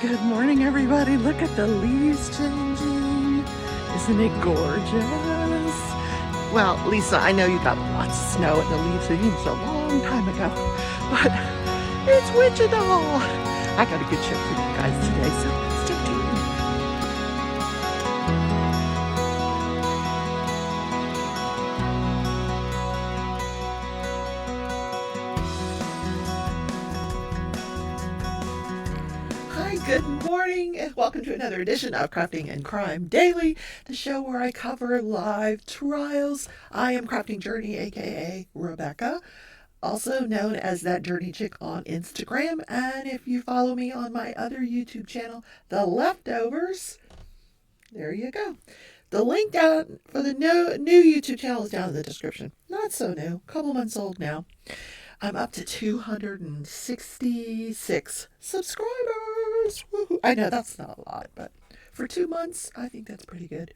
Good morning, everybody. Look at the leaves changing. Isn't it gorgeous? Well, Lisa, I know you got lots of snow and the leaves changed a long time ago, but it's Wichita. I got a good show for you guys today, so stay tuned. Hi, good morning, and welcome to another edition of Crafting and Crime Daily, the show where I cover live trials. I am Crafting Journey, aka Rebecca, also known as That Journey Chick on Instagram. And if you follow me on my other YouTube channel, The Leftovers, there you go. The link down for the new YouTube channel is down in the description. Not so new, a couple months old now. I'm up to 266 subscribers. Woo-hoo. I know that's not a lot, but for 2 months, I think that's pretty good.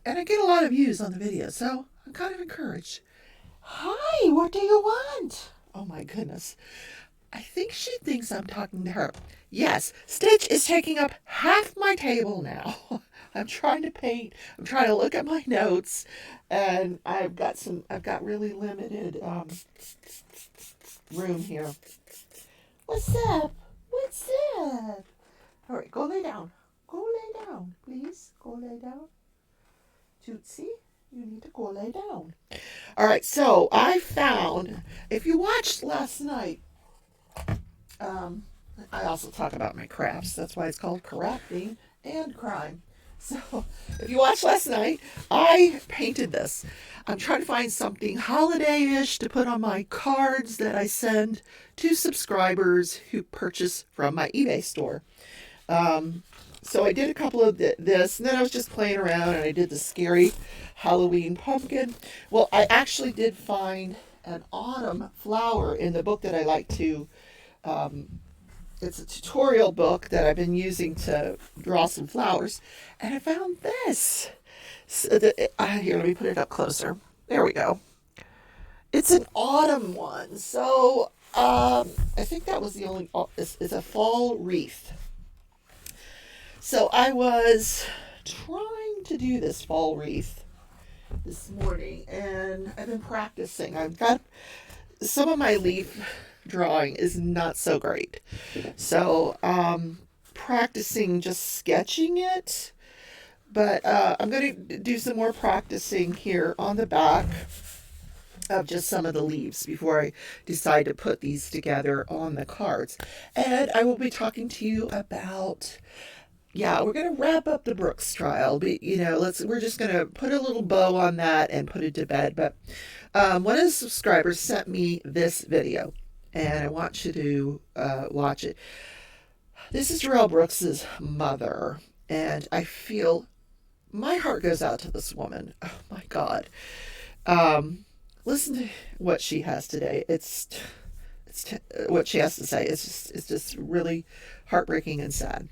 And I get a lot of views on the video, so I'm kind of encouraged. Hi, what do you want? Oh my goodness. I think she thinks I'm talking to her. Yes, Stitch is taking up half my table now. I'm trying to paint. I'm trying to look at my notes, and I've got really limited room here. What's up? What's up? All right, go lay down. Go lay down, please. Go lay down. Tootsie, you need to go lay down. All right, so I found, if you watched last night, I also talk about my crafts. That's why it's called Crafting and Crime. So if you watched last night, I painted this. I'm trying to find something holiday-ish to put on my cards that I send to subscribers who purchase from my eBay store. So I did a couple of this, and then I was just playing around, and I did the scary Halloween pumpkin. Well, I actually did find an autumn flower in the book that I like to, it's a tutorial book that I've been using to draw some flowers, and I found this. So here, let me put it up closer. There we go. It's an autumn one, so I think that was the only, it's a fall wreath. So I was trying to do this fall wreath this morning, and I've been practicing. I've got some of my leaf drawing is not so great, so practicing just sketching it, but I'm going to do some more practicing here on the back of just some of the leaves before I decide to put these together on the cards. And I will be talking to you about, we're going to wrap up the Brooks trial, but we're just going to put a little bow on that and put it to bed. But one of the subscribers sent me this video, and I want you to watch it. This is Darrel Brooks's mother, and I feel my heart goes out to this woman. Oh my God. Listen to what she has today. It's what she has to say. It's just really heartbreaking and sad.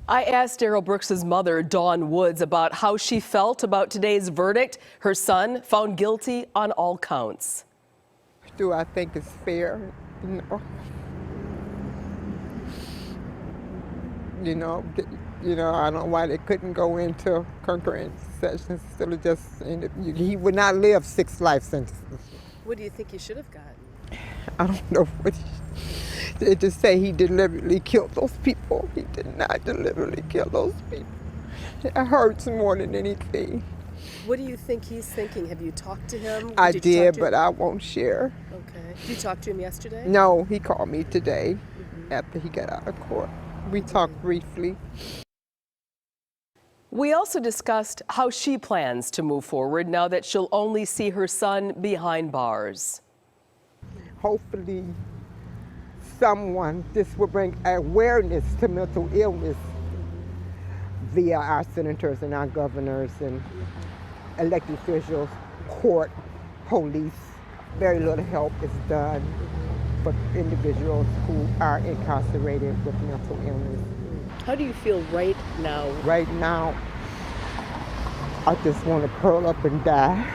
I asked Darrel Brooks's mother, Dawn Woods, about how she felt about today's verdict. Her son found guilty on all counts. Do I think it's fair? I don't know why they couldn't go into concurrent sessions instead of just, he would not live 6 life sentences. What do you think he should have gotten? I don't know what they just say he deliberately killed those people. He did not deliberately kill those people. It hurts more than anything. What do you think he's thinking? Have you talked to him? I did, but I won't share. Okay. Did you talk to him yesterday? No, he called me today after he got out of court. We talked briefly. We also discussed how she plans to move forward now that she'll only see her son behind bars. Hopefully this will bring awareness to mental illness via our senators and our governors and elected officials, court, police. Very little help is done for individuals who are incarcerated with mental illness. How do you feel right now? Right now, I just want to curl up and die.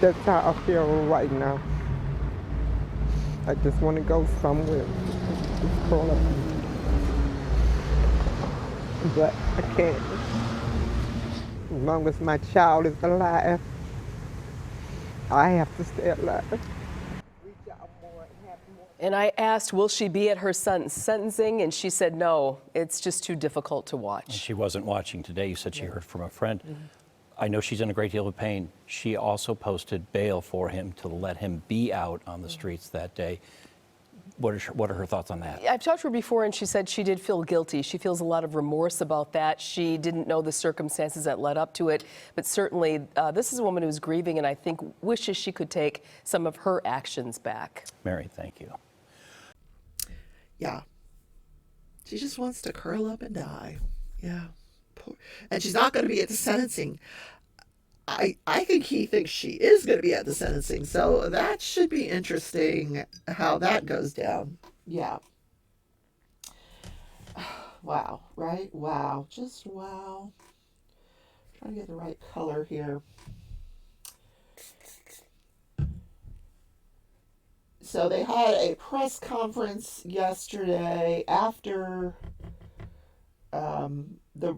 That's how I feel right now. I just want to go somewhere. Just curl up. But I can't. As long as my child is alive, I have to stay alive. And I asked, will she be at her son's sentencing? And she said, no, it's just too difficult to watch. She wasn't watching today. You said she heard from a friend. I know she's in a great deal of pain. She also posted bail for him to let him be out on the streets that day. What are her thoughts on that? I've talked to her before, and she said she did feel guilty. She feels a lot of remorse about that. She didn't know the circumstances that led up to it. But certainly, this is a woman who's grieving, and I think wishes she could take some of her actions back. Mary, thank you. Yeah. She just wants to curl up and die. Yeah. And she's not going to be at the sentencing. I think he thinks she is going to be at the sentencing. So that should be interesting how that goes down. Yeah. Wow. Right? Wow. Just wow. Trying to get the right color here. So they had a press conference yesterday after the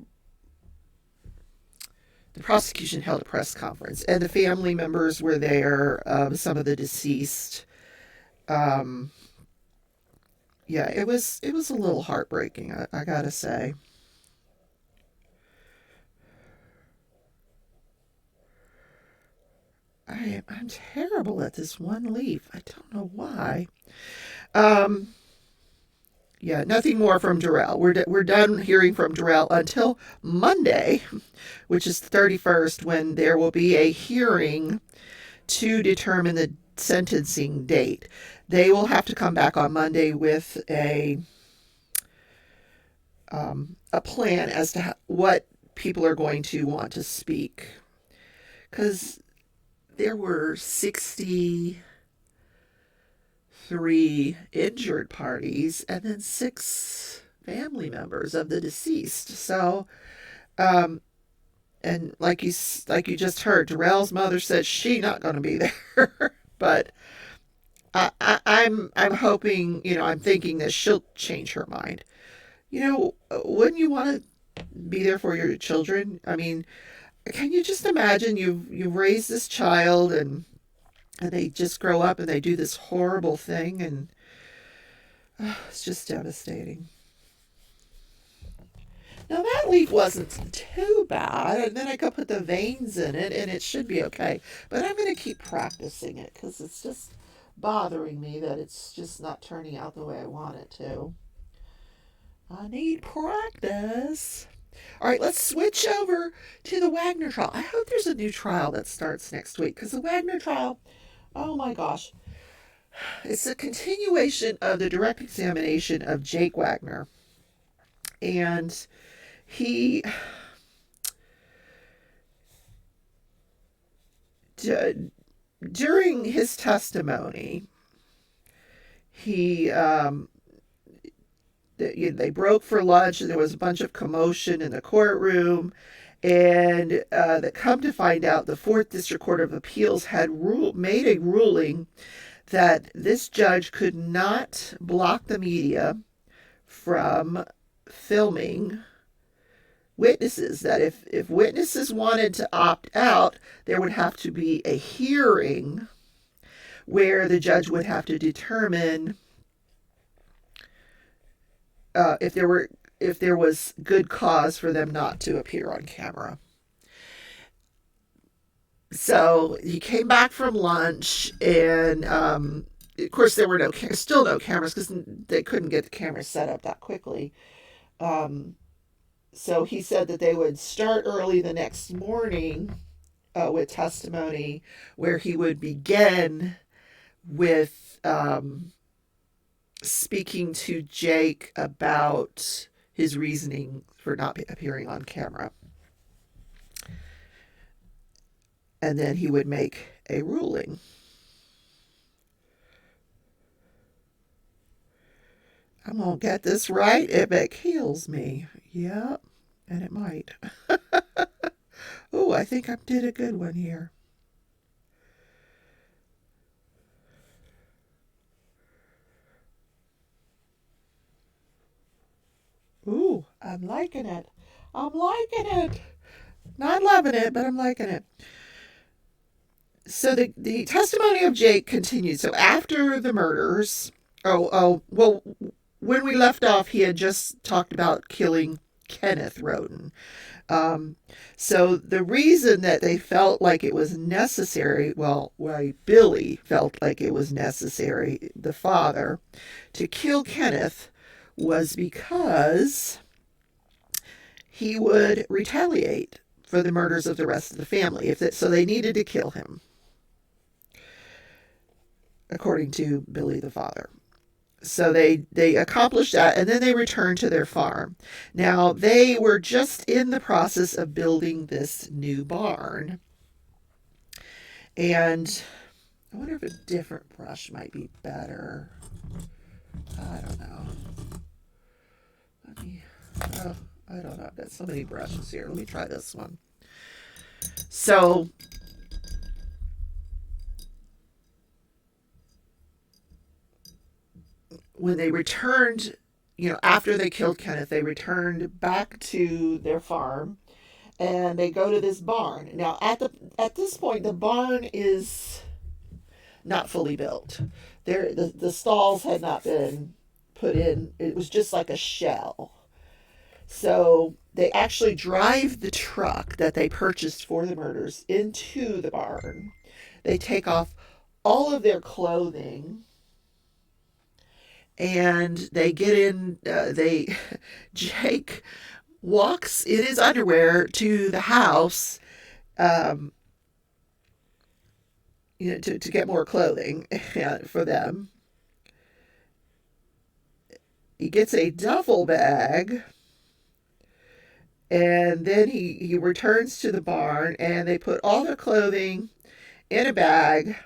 prosecution held a press conference, and the family members were there, some of the deceased. Yeah, it was a little heartbreaking, I gotta say. I'm terrible at this one leaf. I don't know why. Yeah, nothing more from Darrel. We're done hearing from Darrel until Monday, which is the 31st, when there will be a hearing to determine the sentencing date. They will have to come back on Monday with a plan as to what people are going to want to speak. Because there were 63 injured parties and then 6 family members of the deceased. So, and like you just heard, Darrel's mother said she's not going to be there, but I'm hoping, I'm thinking that she'll change her mind. Wouldn't you want to be there for your children? I mean, can you just imagine you've raised this child and they just grow up and they do this horrible thing, and it's just devastating. Now that leaf wasn't too bad, and then I could put the veins in it and it should be okay. But I'm going to keep practicing it because it's just bothering me that it's just not turning out the way I want it to. I need practice. All right, let's switch over to the Wagner trial. I hope there's a new trial that starts next week, because the Wagner trial, oh my gosh, it's a continuation of the direct examination of Jake Wagner. And he during his testimony, they broke for lunch, and there was a bunch of commotion in the courtroom. And that come to find out, the 4th District Court of Appeals had made a ruling that this judge could not block the media from filming witnesses, that if witnesses wanted to opt out, there would have to be a hearing where the judge would have to determine if there was good cause for them not to appear on camera. So he came back from lunch, and of course there were still no cameras, because they couldn't get the cameras set up that quickly. So he said that they would start early the next morning with testimony, where he would begin with speaking to Jake about his reasoning for not appearing on camera. And then he would make a ruling. I'm going to get this right if it kills me. Yep, and it might. Oh, I think I did a good one here. I'm liking it. I'm liking it. Not loving it, but I'm liking it. So the testimony of Jake continued. So after the murders, well, when we left off, he had just talked about killing Kenneth Roden. So the reason that they felt like it was necessary, well, why Billy felt like it was necessary, the father, to kill Kenneth was because he would retaliate for the murders of the rest of the family. So they needed to kill him, according to Billy the father. So they accomplished that, and then they returned to their farm. Now, they were just in the process of building this new barn. And I wonder if a different brush might be better. I don't know. I don't know. I've got so many brushes here. Let me try this one. So when they returned, after they killed Kenneth, they returned back to their farm, and they go to this barn. Now, at this point, the barn is not fully built. The stalls had not been put in. It was just like a shell. So they actually drive the truck that they purchased for the murders into the barn. They take off all of their clothing, and they get in. Jake walks in his underwear to the house, to get more clothing for them. He gets a duffel bag, and then he returns to the barn, and they put all their clothing in a bag,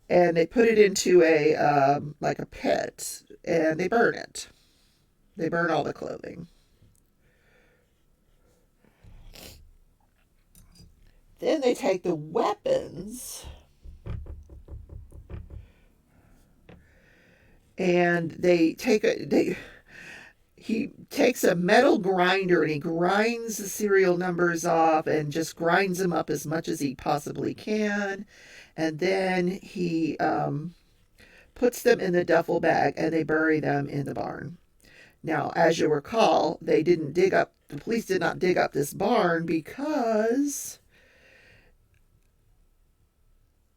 and they put it into a like a pit, and they burn it. They burn all the clothing. Then they take the weapons, and he takes a metal grinder, and he grinds the serial numbers off and just grinds them up as much as he possibly can. And then he puts them in the duffel bag, and they bury them in the barn. Now, as you recall, the police did not dig up this barn because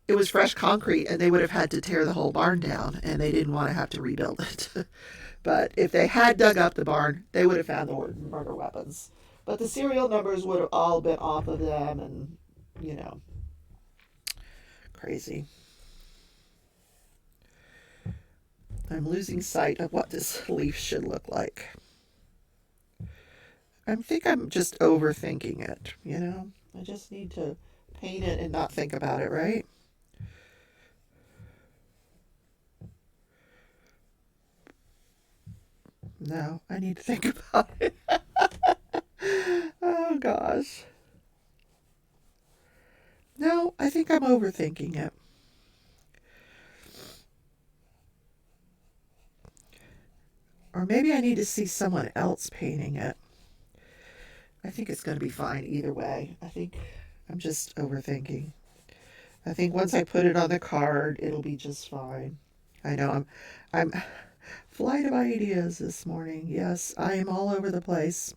it was fresh concrete, and they would have had to tear the whole barn down, and they didn't want to have to rebuild it. But if they had dug up the barn, they would have found the murder weapons. But the serial numbers would have all been off of them, and, crazy. I'm losing sight of what this leaf should look like. I think I'm just overthinking it, I just need to paint it and not think about it, right? No, I need to think about it. Oh, gosh. No, I think I'm overthinking it. Or maybe I need to see someone else painting it. I think it's going to be fine either way. I think I'm just overthinking. I think once I put it on the card, it'll be just fine. I know I'm flight of ideas this morning. Yes, I am all over the place.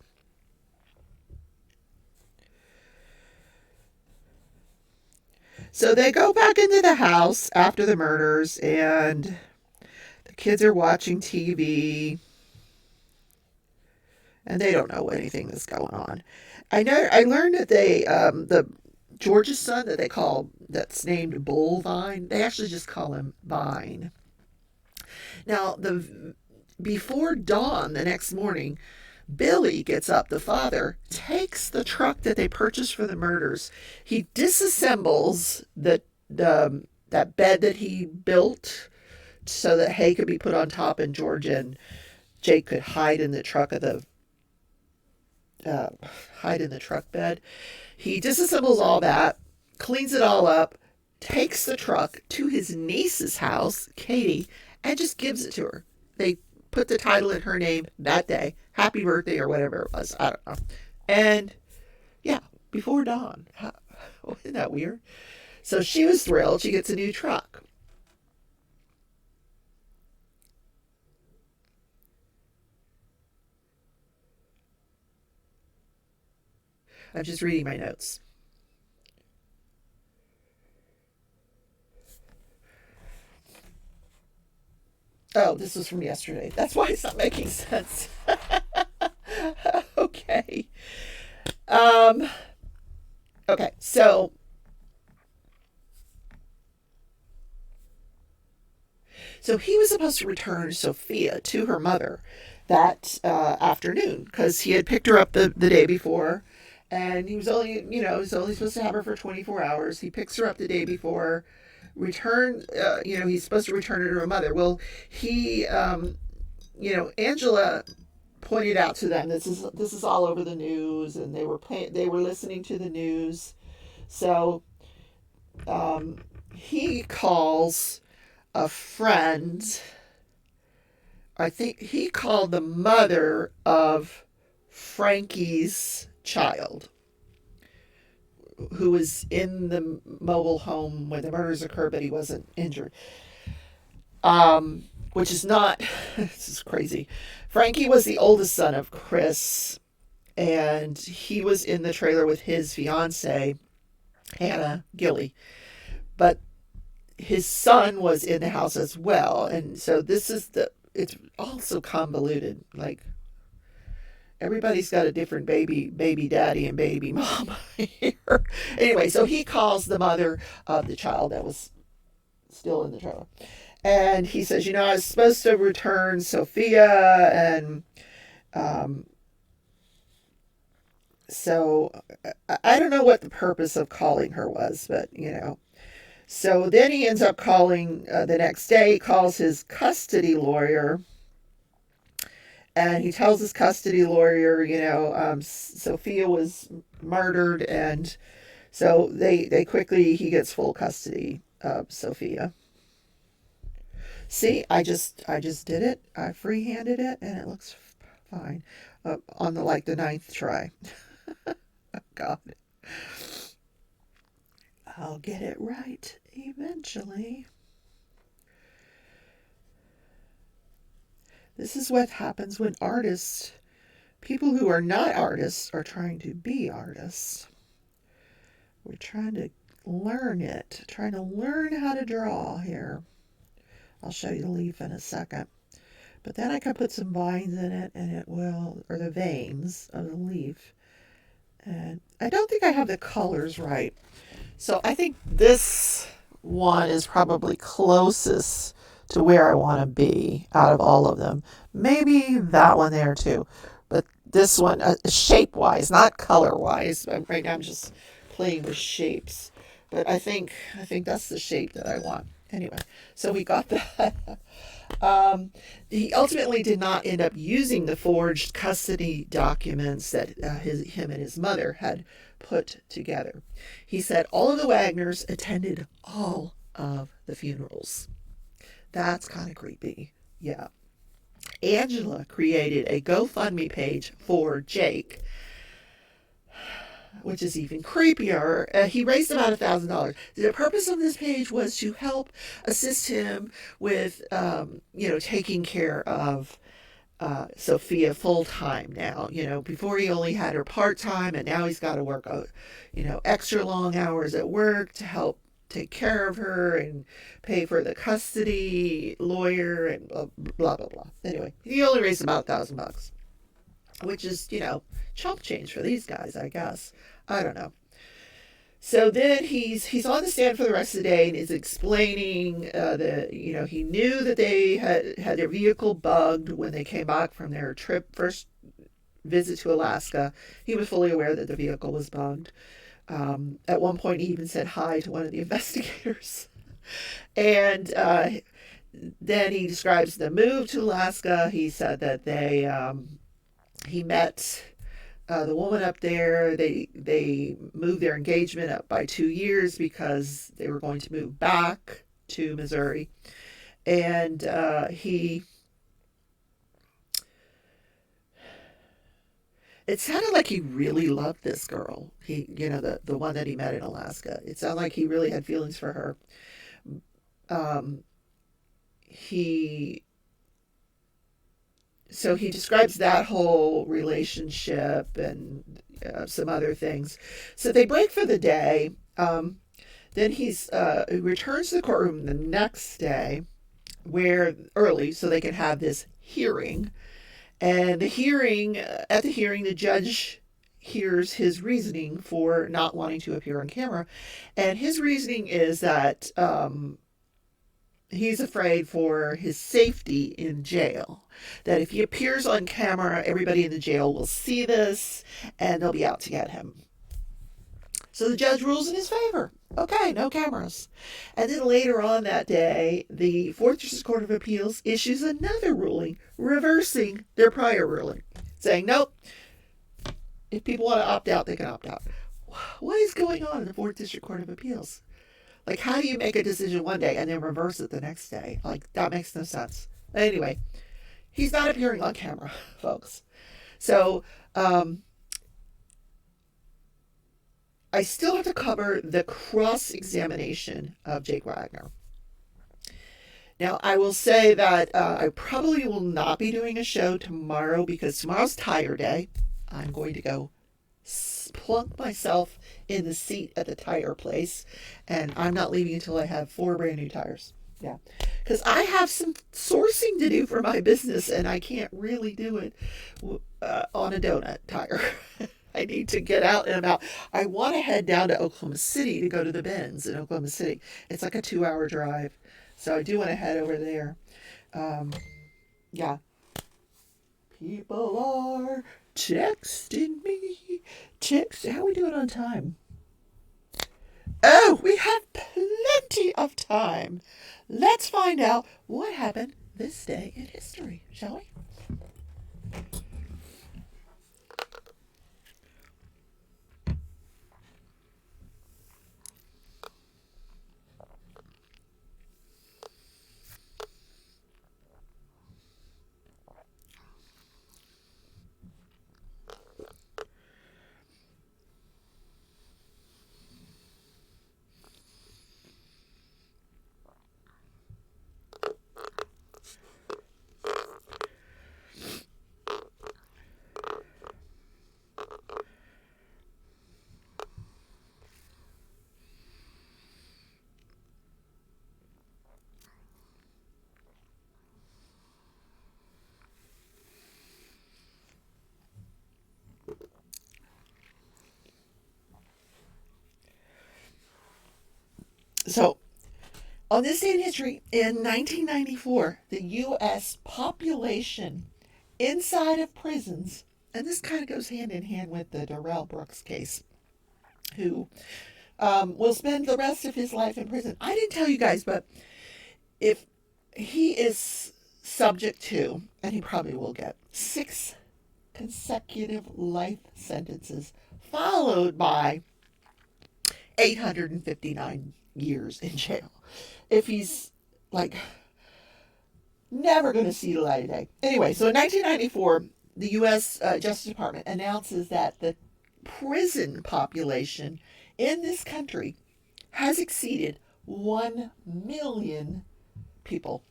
So they go back into the house after the murders, and the kids are watching TV, and they don't know anything that's going on. I learned that the George's son that's named Bullvine, they actually just call him Vine. Now, before dawn the next morning, Billy gets up, the father, takes the truck that they purchased for the murders. He disassembles that bed that he built so that hay could be put on top, and George and Jake could hide in the truck bed. He disassembles all that, cleans it all up, takes the truck to his niece's house, Katie, and just gives it to her. They put the title in her name that day. Happy birthday or whatever it was. I don't know. And yeah, before dawn. Isn't that weird? So she was thrilled. She gets a new truck. I'm just reading my notes. Oh, this was from yesterday. That's why it's not making sense. Okay. Okay, so he was supposed to return Sophia to her mother that afternoon because he had picked her up the day before, and he was only, he's only supposed to have her for 24 hours. He picks her up the day before, he's supposed to return her to her mother. Well, he, Angela pointed out to them, this is all over the news, and they were listening to the news. So he calls a friend. I think he called the mother of Frankie's child, who was in the mobile home when the murders occurred, but he wasn't injured. Which is not, this is crazy. Frankie was the oldest son of Chris, and he was in the trailer with his fiance, Hannah Gilly. But his son was in the house as well. And so it's also convoluted. Like, everybody's got a different baby daddy and baby mama here. Anyway, so he calls the mother of the child that was still in the trailer. And he says, I was supposed to return Sophia, and so I don't know what the purpose of calling her was, but, So then he ends up calling the next day. He calls his custody lawyer, and he tells his custody lawyer, Sophia was murdered, and so he gets full custody of Sophia. See, I just did it. I freehanded it, and it looks fine on the 9th try. Oh, God. I'll get it right eventually. This is what happens when people who are not artists, are trying to be artists. We're trying to learn how to draw here. I'll show you the leaf in a second. But then I can put some vines in it, and or the veins of the leaf. And I don't think I have the colors right. So I think this one is probably closest to where I want to be out of all of them. Maybe that one there too. But this one, shape-wise, not color-wise. Right now I'm just playing with shapes. But I think that's the shape that I want. Anyway, so we got that. He ultimately did not end up using the forged custody documents that him and his mother had put together. He said all of the Wagners attended all of the funerals. That's kind of creepy. Yeah. Angela created a GoFundMe page for Jake, which is even creepier. He raised about $1,000. The purpose of this page was to help assist him with, taking care of Sophia full time now. Before he only had her part time, and now he's got to work, extra long hours at work to help take care of her and pay for the custody lawyer and blah, blah, blah. Anyway, he only raised about $1,000, which is, chump change for these guys, I guess. I don't know. So then he's on the stand for the rest of the day and is explaining that, he knew that they had their vehicle bugged when they came back from their first visit to Alaska. He was fully aware that the vehicle was bugged. At one point, he even said hi to one of the investigators. And then he describes the move to Alaska. He said that he met the woman up there. They moved their engagement up by 2 years because they were going to move back to Missouri. And he It sounded like he really loved this girl. The one that he met in Alaska. It sounded like he really had feelings for her. Um, he so he describes that whole relationship and some other things. So they break for the day. Then he returns to the courtroom the next day, where early so they can have this hearing. And at the hearing, the judge hears his reasoning for not wanting to appear on camera, and his reasoning is that he's afraid for his safety in jail. That if he appears on camera, everybody in the jail will see this and they'll be out to get him. So the judge rules in his favor. Okay, no cameras. And then later on that day, the Fourth District Court of Appeals issues another ruling reversing their prior ruling, saying, nope, if people want to opt out, they can opt out. What is going on in the Fourth District Court of Appeals? Like, how do you make a decision one day and then reverse it the next day? Like, that makes no sense. Anyway, he's not appearing on camera, folks. So, I still have to cover the cross-examination of Jake Wagner. Now, I will say that I probably will not be doing a show tomorrow because tomorrow's tire day. I'm going to go plunk myself in the seat at the tire place, and I'm not leaving until I have 4 brand new tires. Yeah, because I have some sourcing to do for my business, and I can't really do it on a donut tire. I need to get out and about. I want to head down to Oklahoma City to go to the Benz in Oklahoma City. It's like a 2-hour drive. So I do want to head over there. Yeah. People are texting me. How are we doing on time? Oh, we have plenty of time. Let's find out what happened this day in history, shall we? So, on this day in history, in 1994, the U.S. population inside of prisons, and this kind of goes hand in hand with the Darrel Brooks case, who will spend the rest of his life in prison. I didn't tell you guys, but if he is subject to, and he probably will get, 6 consecutive life sentences, followed by 859 years in jail. If he's like never going to see the light of day. Anyway, so in 1994, the U.S. Justice Department announces that the prison population in this country has exceeded 1 million people.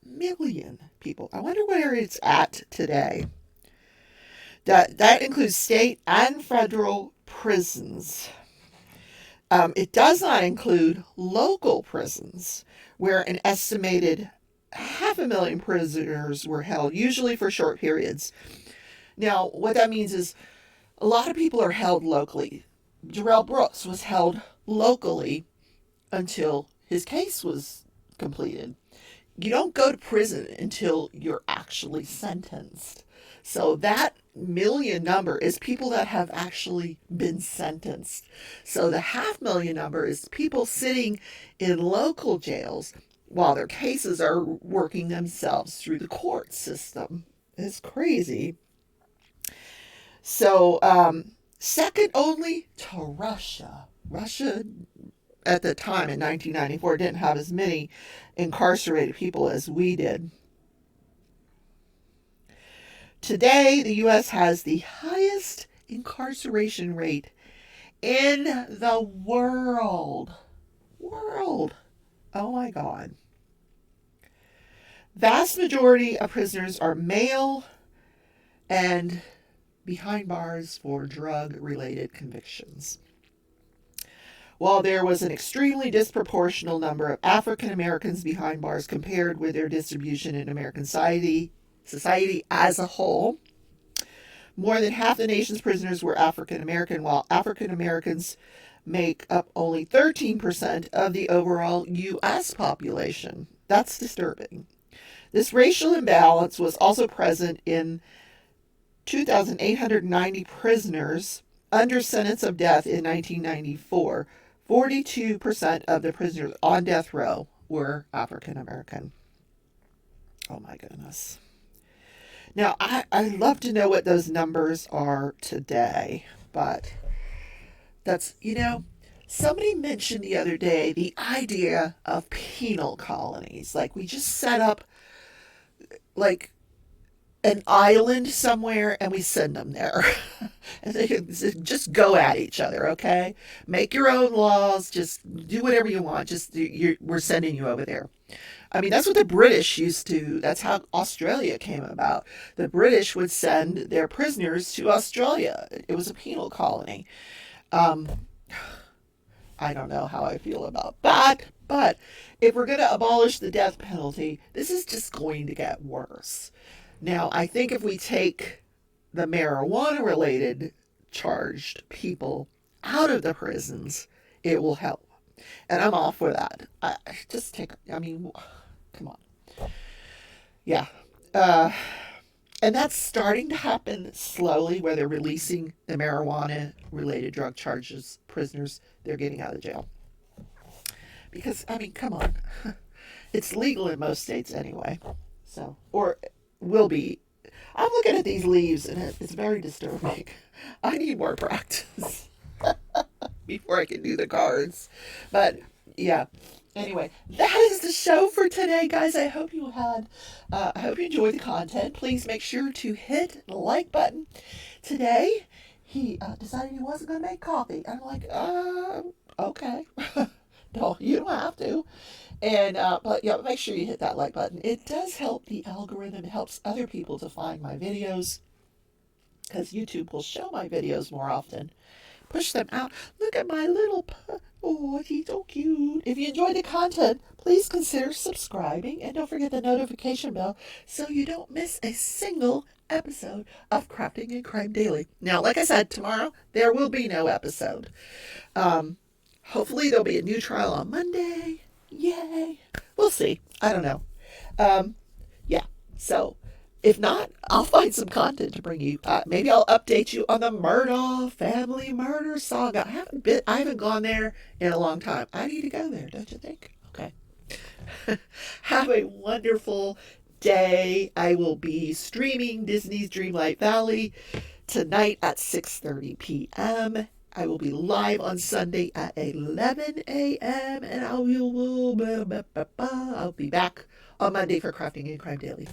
Million people. I wonder where it's at today. That includes state and federal prisons. It does not include local prisons, where an estimated 500,000 prisoners were held, usually for short periods. Now, what that means is a lot of people are held locally. Darrel Brooks was held locally until his case was completed. You don't go to prison until you're actually sentenced. So that million number is people that have actually been sentenced. So the 500,000 number is people sitting in local jails while their cases are working themselves through the court system. It's crazy. So second only to Russia. Russia at the time in 1994 didn't have as many incarcerated people as we did. Today, the U.S. has the highest incarceration rate in the world. Oh my God. Vast majority of prisoners are male and behind bars for drug-related convictions. While there was an extremely disproportional number of African Americans behind bars compared with their distribution in American society as a whole, more than half the nation's prisoners were African American, while African Americans make up only 13% of the overall U.S. population. That's disturbing. This racial imbalance was also present in 2,890 prisoners under sentence of death in 1994. 42% of the prisoners on death row were African American. Oh my goodness. Now, I'd love to know what those numbers are today, but that's, somebody mentioned the other day the idea of penal colonies. Like, we just set up, like, an island somewhere and we send them there. And they can just go at each other, okay? Make your own laws, just do whatever you want. We're sending you over there. I mean, that's what the British used to. That's how Australia came about. The British would send their prisoners to Australia. It was a penal colony. I don't know how I feel about that, but if we're going to abolish the death penalty, this is just going to get worse. Now, I think if we take the marijuana-related charged people out of the prisons, it will help. And I'm all for that. Come on. Yeah. And that's starting to happen slowly, where they're releasing the marijuana-related drug charges prisoners they're getting out of jail. Because, come on. It's legal in most states anyway. So, or will be. I'm looking at these leaves and it's very disturbing. I need more practice before I can do the cards. But yeah. Anyway, that is the show for today, guys. I hope you enjoyed the content. Please make sure to hit the like button. Today, he decided he wasn't going to make coffee. I'm like, okay. No, you don't have to. And but yeah, make sure you hit that like button. It does help the algorithm. It helps other people to find my videos, because YouTube will show my videos more often. Push them out. Look at my little oh, he's so cute. If you enjoy the content, please consider subscribing, and don't forget the notification bell so you don't miss a single episode of Crafting and Crime Daily. Now, like I said, tomorrow there will be no episode. Hopefully there'll be a new trial on Monday. Yay. We'll see. I don't know. Yeah. So if not, I'll find some content to bring you. Maybe I'll update you on the Murdaugh family murder saga. I haven't gone there in a long time. I need to go there, don't you think? Okay. Have a wonderful day. I will be streaming Disney's Dreamlight Valley tonight at 6:30 p.m. I will be live on Sunday at 11 a.m. and I'll be back on Monday for Crafting and Crime Daily.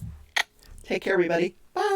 Take care, everybody. Bye.